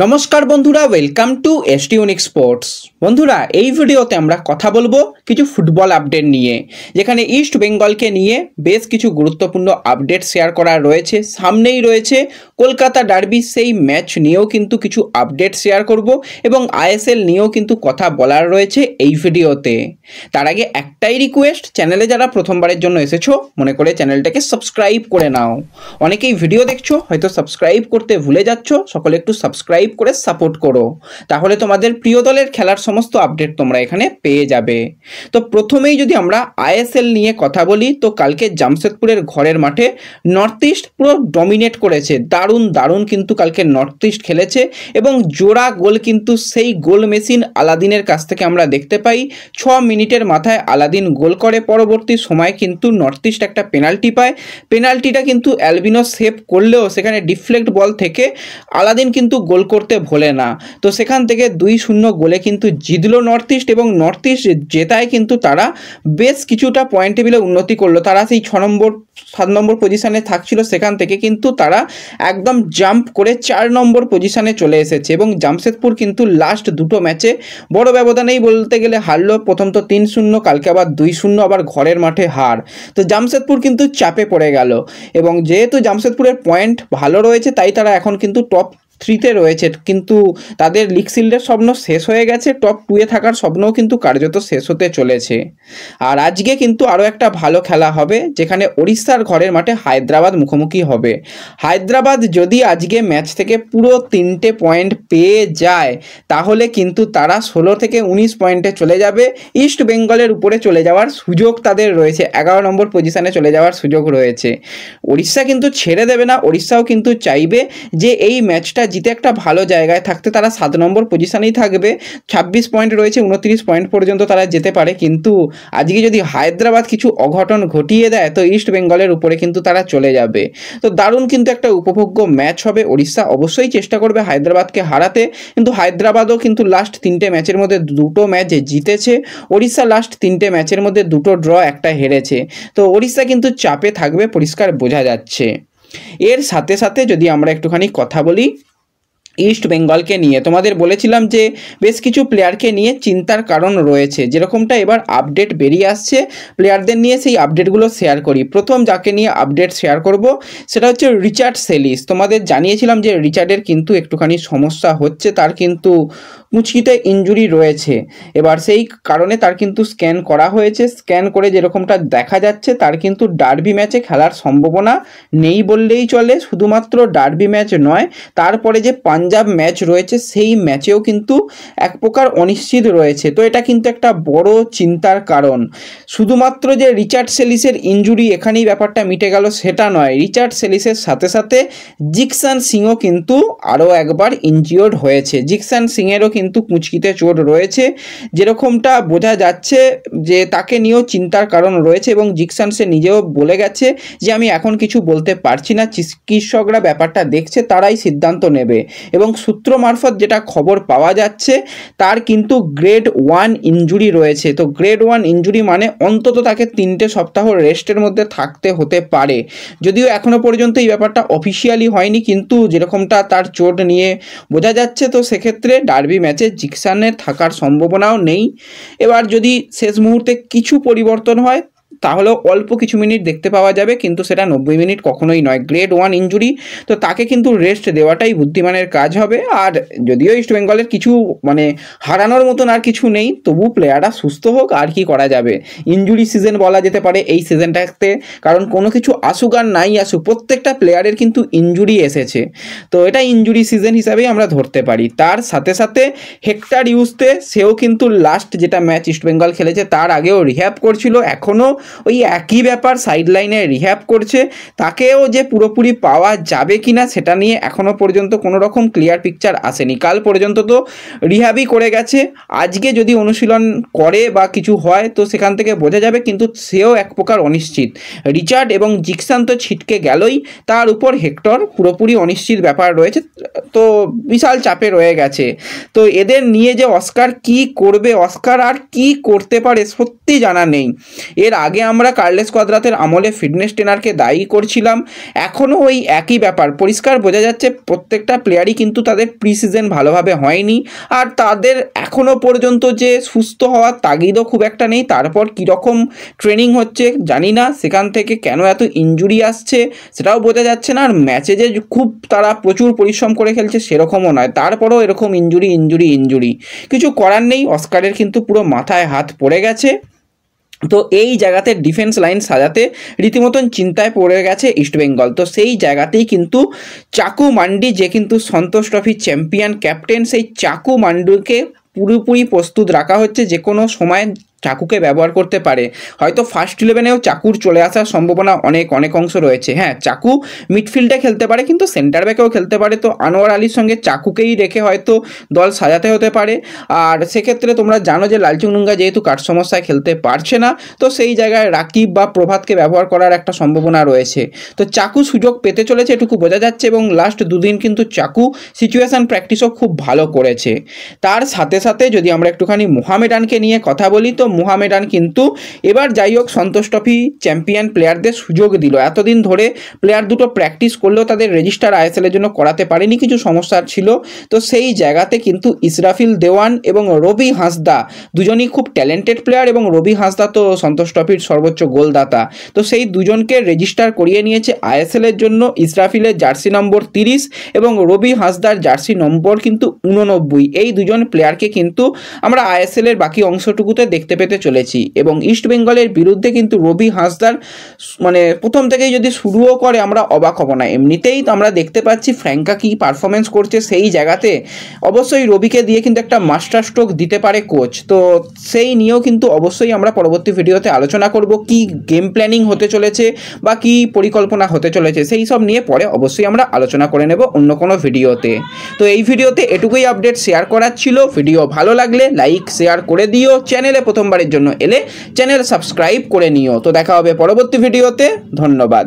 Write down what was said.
নমস্কার বন্ধুরা, welcome to ST unique sports. বন্ধুরা, এই ভিডিওতে আমরা কথা বলবো কিছু ফুটবল আপডেট নিয়ে, যেখানে ইস্ট বেঙ্গলকে নিয়ে বেশ কিছু গুরুত্বপূর্ণ আপডেট শেয়ার করা রয়েছে। সামনেই রয়েছে কলকাতা ডার্বি, সেই ম্যাচ নিয়েও কিন্তু কিছু আপডেট শেয়ার করব এবং আইএসএল নিয়েও কিন্তু কথা বলার রয়েছে এই ভিডিওতে। তার আগে একটাই রিকোয়েস্ট, চ্যানেলে যারা প্রথমবারের জন্য এসেছো মনে করে চ্যানেলটাকে সাবস্ক্রাইব করে নাও। অনেকেই ভিডিও দেখছো, হয়তো সাবস্ক্রাইব করতে ভুলে যাচ্ছ, সকলে একটু সাবস্ক্রাইব করে সাপোর্ট করো, তাহলে তোমাদের প্রিয় দলের খেলার সমস্ত আপডেট তোমরা এখানে পেয়ে যাবে। তো প্রথমেই যদি আমরা আইএসএল নিয়ে কথা বলি, তো কালকে জামশেদপুরের ঘরের মাঠে নর্থ ইস্ট পুরো ডমিনেট করেছে। দারুণ কিন্তু কালকে নর্থ ইস্ট খেলেছে এবং জোড়া গোল কিন্তু সেই গোল মেশিন আলাদিনের কাছ থেকে আমরা দেখতে পাই। 6 মিনিটের মাথায় আলাদিন গোল করে, পরবর্তী সময় কিন্তু নর্থ ইস্ট একটা পেনাল্টি পায়। পেনাল্টিটা কিন্তু অ্যালবিনো সেভ করলেও সেখানে ডিফ্লেক্ট বল থেকে আলাদিন কিন্তু গোল করতে ভোলে না। তো সেখান থেকে 2-0 গোলে কিন্তু জিতলো নর্থ ইস্ট এবং নর্থ ইস্ট জেতায় কিন্তু তারা বেশ কিছুটা পয়েন্ট টেবিলে উন্নতি করলো। তারা সেই 6 নম্বর 7 নম্বর পজিশানে থাকছিল, সেখান থেকে কিন্তু তারা একদম জাম্প করে 4 নম্বর পজিশানে চলে এসেছে এবং জামশেদপুর কিন্তু লাস্ট দুটো ম্যাচে বড় ব্যবধানেই বলতে গেলে হারলো। প্রথম তো 3-0, কালকে আবার 2-0, আবার ঘরের মাঠে হার। তো জামশেদপুর কিন্তু চাপে পড়ে গেল এবং যেহেতু জামশেদপুরের পয়েন্ট ভালো রয়েছে তাই তারা এখন কিন্তু টপ 3-তে রয়েছে, কিন্তু তাদের লিগ শিল্ডের স্বপ্ন শেষ হয়ে গেছে। টপ 2-এ থাকার স্বপ্নও কিন্তু কার্যত শেষ হতে চলেছে। আর আজকে কিন্তু আরও একটা ভালো খেলা হবে, যেখানে ওড়িশার ঘরের মাঠে হায়দ্রাবাদ মুখোমুখি হবে। হায়দ্রাবাদ যদি আজকে ম্যাচ থেকে পুরো 3টে পয়েন্ট পেয়ে যায়, তাহলে কিন্তু তারা 16 থেকে 19 পয়েন্টে চলে যাবে। ইস্ট বেঙ্গলের উপরে চলে যাওয়ার সুযোগ তাদের রয়েছে, 11 নম্বর পজিশানে চলে যাওয়ার সুযোগ রয়েছে। ওড়িশা কিন্তু ছেড়ে দেবে না, ওড়িশাও কিন্তু চাইবে যে এই ম্যাচটা জিতে একটা ভালো জায়গায় থাকতে। তারা 7 নম্বর পজিশানেই থাকবে, 26 পয়েন্ট রয়েছে, 29 পয়েন্ট পর্যন্ত তারা যেতে পারে। কিন্তু আজকে যদি হায়দ্রাবাদ কিছু অঘটন ঘটিয়ে দেয় তো ইস্ট বেঙ্গলের উপরে কিন্তু তারা চলে যাবে। তো দারুণ কিন্তু একটা উপভোগ্য ম্যাচ হবে। ওড়িশা অবশ্যই চেষ্টা করবে হায়দ্রাবাদকে হারাতে, কিন্তু হায়দ্রাবাদও কিন্তু লাস্ট 3টে ম্যাচের মধ্যে 2টো ম্যাচ জিতেছে। ওড়িশা লাস্ট 3টে ম্যাচের মধ্যে 2টো ড্র, একটা হেরেছে। তো ওড়িশা কিন্তু চাপে থাকবে, পরিষ্কার বোঝা যাচ্ছে। এর সাথে সাথে যদি আমরা একটুখানি কথা বলি ইস্ট বেঙ্গলকে নিয়ে, তোমাদের বলেছিলাম যে বেশ কিছু প্লেয়ারকে নিয়ে চিন্তার কারণ রয়েছে, যেরকমটা এবার আপডেট বেরিয়ে আসছে প্লেয়ারদের নিয়ে, সেই আপডেটগুলো শেয়ার করি। প্রথম যাকে নিয়ে আপডেট শেয়ার করব সেটা হচ্ছে রিচার্ড সেলিস। তোমাদের জানিয়েছিলাম যে রিচার্ডের কিন্তু একটুখানি সমস্যা হচ্ছে, তার কিন্তু মুচকিতে ইনজুরি রয়েছে। এবার সেই কারণে তার কিন্তু স্ক্যান করা হয়েছে, স্ক্যান করে যেরকমটা দেখা যাচ্ছে তার কিন্তু ডার্বি ম্যাচে খেলার সম্ভাবনা নেই বললেই চলে। শুধুমাত্র ডার্বি ম্যাচ নয়, তারপরে যে পাঞ্জাব ম্যাচ রয়েছে সেই ম্যাচেও কিন্তু এক প্রকার অনিশ্চিত রয়েছে। তো এটা কিন্তু একটা বড় চিন্তার কারণ। শুধুমাত্র যে রিচার্ড সেলিসের ইনজুরি এখানেই ব্যাপারটা মিটে গেল সেটা নয়, রিচার্ড সেলিসের সাথে সাথে জিকসান সিংও কিন্তু আরও একবার ইনজিওর্ড হয়েছে। জিকসান সিংয়েরও কিন্তু কুঁচকিতে চোট রয়েছে, যেরকমটা বোঝা যাচ্ছে যে তাকে নিয়েও চিন্তার কারণ রয়েছে এবং জিকসান সে নিজেও বলে গেছে যে আমি এখন কিছু বলতে পারছি না, চিকিৎসকরা ব্যাপারটা দেখছে, তারাই সিদ্ধান্ত নেবে। এবং সূত্র মারফত যেটা খবর পাওয়া যাচ্ছে তার কিন্তু গ্রেড 1 ইনজুরি রয়েছে। তো গ্রেড 1 ইনজুরি মানে অন্তত তাকে 3টে সপ্তাহ রেস্টের মধ্যে থাকতে হতে পারে। যদিও এখনও পর্যন্ত এই ব্যাপারটা অফিসিয়ালি হয়নি, কিন্তু যেরকমটা তার চোট নিয়ে বোঝা যাচ্ছে, তো সেক্ষেত্রে ডার্বি ম্যাচে জিকসানের থাকার সম্ভাবনাও নেই। এবার যদি শেষ মুহূর্তে কিছু পরিবর্তন হয় তাহলেও অল্প কিছু মিনিট দেখতে পাওয়া যাবে, কিন্তু সেটা 90 মিনিট কখনোই নয়। গ্রেড 1 ইনজুরি, তো তাকে কিন্তু রেস্ট দেওয়াটাই বুদ্ধিমানের কাজ হবে। আর যদিও ইস্ট বেঙ্গলের কিছু হারানোর মতন আর কিছু নেই, তবু প্লেয়াররা সুস্থ হোক, আর কি করা যাবে। ইনজুরি সিজন বলা যেতে পারে এই সিজনটাতে, কারণ কোনো কিছু আসুক আর নাই আসুক প্রত্যেকটা প্লেয়ারের কিন্তু ইনজুরি এসেছে। তো এটা ইনজুরি সিজন হিসাবেই আমরা ধরতে পারি। তার সাথে সাথে হেক্টর ইউস্তে, সেও কিন্তু লাস্ট যেটা ম্যাচ ইস্ট বেঙ্গল খেলেছে তার আগেও রিহ্যাব করছিল, এখনও ওই একই ব্যাপার, সাইড লাইনে রিহ্যাব করছে। তাকেও যে পুরোপুরি পাওয়া যাবে কিনা সেটা নিয়ে এখনও পর্যন্ত কোনো রকম ক্লিয়ার পিকচার আসেনি। কাল পর্যন্ত তো রিহ্যাবই করে গেছে, আজকে যদি অনুশীলন করে বা কিছু হয় তো সেখান থেকে বোঝা যাবে, কিন্তু সেও এক প্রকার অনিশ্চিত। রিচার্ড এবং জিকসান তো ছিটকে গেলই, তার উপর হেক্টর পুরোপুরি অনিশ্চিত ব্যাপার রয়েছে, তো বিশাল চাপে রয়ে গেছে। তো এদের নিয়ে যে অস্কার কি করবে, অস্কার আর কি করতে পারে সত্যি জানা নেই। এর আগে আগে আমরা কার্লেস কোয়াদ্রাতের আমলে ফিটনেস ট্রেনারকে দায়ী করছিলাম, এখনও ওই একই ব্যাপার। পরিষ্কার বোঝা যাচ্ছে প্রত্যেকটা প্লেয়ারই কিন্তু তাদের প্রি সিজন ভালোভাবে হয়নি, আর তাদের এখনও পর্যন্ত যে সুস্থ হওয়ার তাগিদও খুব একটা নেই। তারপর কীরকম ট্রেনিং হচ্ছে জানি না, সেখান থেকে কেন এত ইনজুরি আসছে সেটাও বোঝা যাচ্ছে না। আর ম্যাচে যে খুব তারা প্রচুর পরিশ্রম করে খেলছে সেরকমও নয়, তারপরেও এরকম ইনজুরি কিছু করার নেই। অস্কারের কিন্তু পুরো মাথায় হাত পড়ে গেছে। তো এই জায়গাতে ডিফেন্স লাইন সাজাতে রীতিমতন চিন্তায় পড়ে গেছে ইস্টবেঙ্গল। তো সেই জায়গাতেই কিন্তু চাকু মান্ডি, যে কিন্তু সন্তোষ ট্রফি চ্যাম্পিয়ন ক্যাপ্টেন, সেই চাকু মান্ডুকে পুরোপুরি প্রস্তুত রাখা হচ্ছে, যে কোনো সময় চাকুকে ব্যবহার করতে পারে। হয়তো ফার্স্ট 11-এও চাকুর চলে আসার সম্ভাবনা অনেক অংশ রয়েছে। হ্যাঁ, চাকু মিডফিল্ডে খেলতে পারে, কিন্তু সেন্টার ব্যাকেও খেলতে পারে। তো আনোয়ার আলীর সঙ্গে চাকুকেই রেখে হয়তো দল সাজাতে হতে পারে। আর সেক্ষেত্রে তোমরা জানো যে লালচুংডুঙ্গা যেহেতু কাঠ সমস্যায় খেলতে পারছে না, তো সেই জায়গায় রাকিব বা প্রভাতকে ব্যবহার করার একটা সম্ভাবনা রয়েছে। তো চাকু সুযোগ পেতে চলেছে এটুকু বোঝা যাচ্ছে, এবং লাস্ট দুদিন কিন্তু চাকু সিচুয়েশান প্র্যাকটিসও খুব ভালো করেছে। তার সাথে সাথে যদি আমরা একটুখানি মোহামেডানকে নিয়ে কথা বলি, তো মোহামেডান কিন্তু এবার যাই হোক সন্তোষ ট্রফি চ্যাম্পিয়ন প্লেয়ারদের সুযোগ দিল। এতদিন ধরে প্লেয়ার দুটো প্র্যাকটিস করলেও তাদের রেজিস্টার আইএসএলের জন্য করাতে পারেনি, কিছু সমস্যা ছিল। তো সেই জায়গাতে কিন্তু ইসরাফিল দেওয়ান এবং রবি হাঁসদা দুজনই খুব ট্যালেন্টেড প্লেয়ার, এবং রবি হাঁসদা তো সন্তোষ ট্রফির সর্বোচ্চ গোলদাতা। তো সেই দুজনকে রেজিস্টার করিয়ে নিয়েছে আইএসএলের জন্য। ইসরাফিলের জার্সি নম্বর 30 এবং রবি হাঁসদার জার্সি নম্বর কিন্তু 89। এই দুজন প্লেয়ারকে কিন্তু আমরা আইএসএলের বাকি অংশটুকুতে দেখতে পেতে চলেছি। এবং ইস্ট বেঙ্গলের বিরুদ্ধে কিন্তু রবি হাঁসদার মানে প্রথম থেকেই যদি শুরুও করে আমরা অবাক হব না। এমনিতেই তো আমরা দেখতে পাচ্ছি ফ্র্যাঙ্কা কি পারফরমেন্স করছে, সেই জায়গাতে অবশ্যই রবিকে দিয়ে কিন্তু একটা মাস্টার স্ট্রোক দিতে পারে কোচ। তো সেই নিয়েও কিন্তু অবশ্যই আমরা পরবর্তী ভিডিওতে আলোচনা করব, কি গেম প্ল্যানিং হতে চলেছে বা কি পরিকল্পনা হতে চলেছে, সেই সব নিয়ে পরে অবশ্যই আমরা আলোচনা করে নেব অন্য কোনো ভিডিওতে। তো এই ভিডিওতে এটুকুই আপডেট শেয়ার করার ছিল। ভিডিও ভালো লাগলে লাইক শেয়ার করে দিও, চ্যানেলে প্রথমবারের জন্য এলে চ্যানেল সাবস্ক্রাইব করে নিও। তো দেখা হবে পরবর্তী ভিডিওতে, ধন্যবাদ।